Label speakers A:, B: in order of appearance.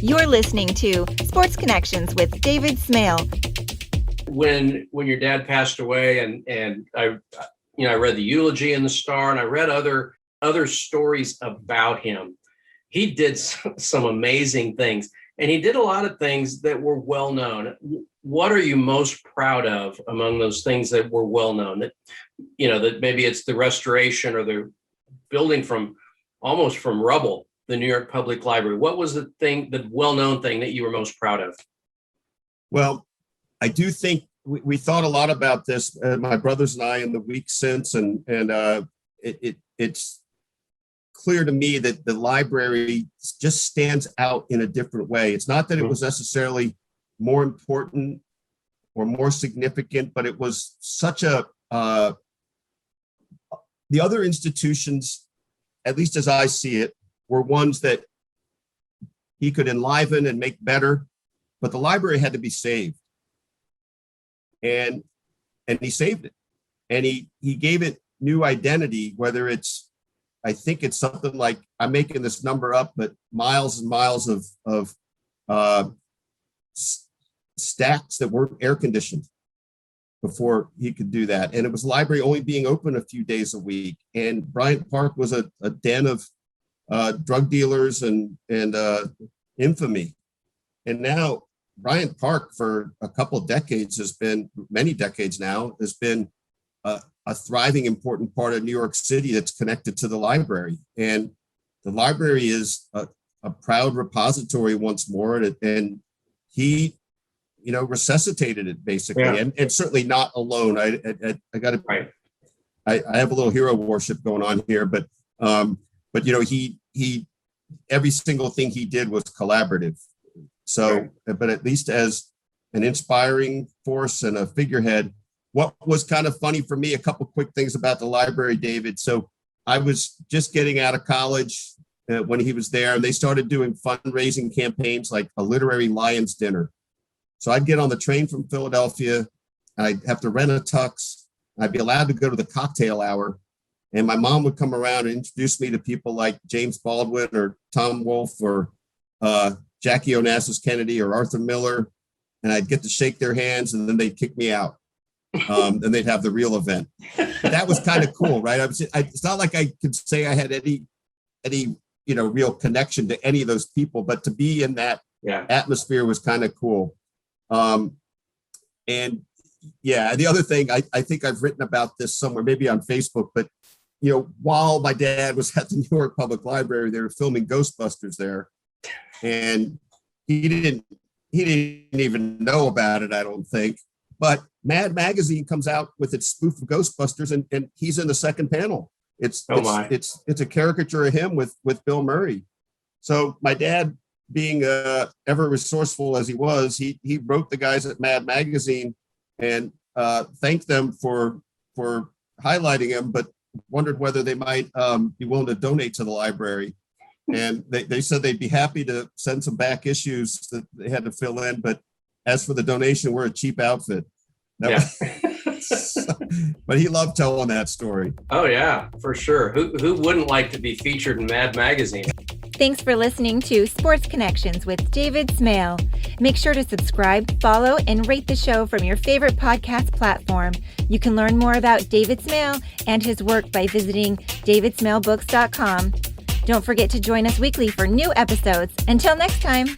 A: You're listening to Sports Connections with David Smale.
B: When your dad passed away, and I read the eulogy in the Star, and I read other stories about him. He did some amazing things, and he did a lot of things that were well known. What are you most proud of among those things that were well known? That maybe it's the restoration or the building from rubble, the New York Public Library. What was the well-known thing that you were most proud of?
C: Well, I do think we thought a lot about this, my brothers and I, in the weeks since, and it's clear to me that the library just stands out in a different way. It's not that it was necessarily more important or more significant, but it was such a the other institutions, at least as I see it, were ones that he could enliven and make better, but the library had to be saved. And he saved it, and he gave it new identity, whether it's, I think it's something like, I'm making this number up, but miles and miles of stacks that weren't air conditioned before he could do that. And it was library only being open a few days a week. And Bryant Park was a den of drug dealers and infamy. And now Bryant Park, for a couple of decades, many decades now, has been a thriving, important part of New York City that's connected to the library. And the library is a proud repository once more. And he, resuscitated it basically, and certainly not alone. I got to, right. I have a little hero worship going on here, but he every single thing he did was collaborative. So, but at least as an inspiring force and a figurehead. What was kind of funny for me, a couple quick things about the library, David. So I was just getting out of college when he was there, and they started doing fundraising campaigns like a literary Lions dinner. So I'd get on the train from Philadelphia, I'd have to rent a tux, I'd be allowed to go to the cocktail hour, and my mom would come around and introduce me to people like James Baldwin or Tom Wolfe or Jackie Onassis Kennedy or Arthur Miller, and I'd get to shake their hands, and then they'd kick me out. And they'd have the real event. But that was kind of cool, right? It's not like I could say I had any real connection to any of those people, but to be in that atmosphere was kind of cool. And the other thing, I think I've written about this somewhere, maybe on Facebook, but while my dad was at the New York Public Library, they were filming Ghostbusters there, and he didn't even know about it, I don't think. But Mad Magazine comes out with its spoof of Ghostbusters, and he's in the second panel. It's a caricature of him with Bill Murray. So my dad, being ever resourceful as he was, he wrote the guys at Mad Magazine and thanked them for highlighting him, but wondered whether they might be willing to donate to the library. And they said they'd be happy to send some back issues that they had to fill in, but as for the donation, we're a cheap outfit. But he loved telling that story.
B: Oh, yeah, for sure. Who wouldn't like to be featured in Mad Magazine?
A: Thanks for listening to Sports Connections with David Smale. Make sure to subscribe, follow, and rate the show from your favorite podcast platform. You can learn more about David Smale and his work by visiting davidsmalebooks.com. Don't forget to join us weekly for new episodes. Until next time.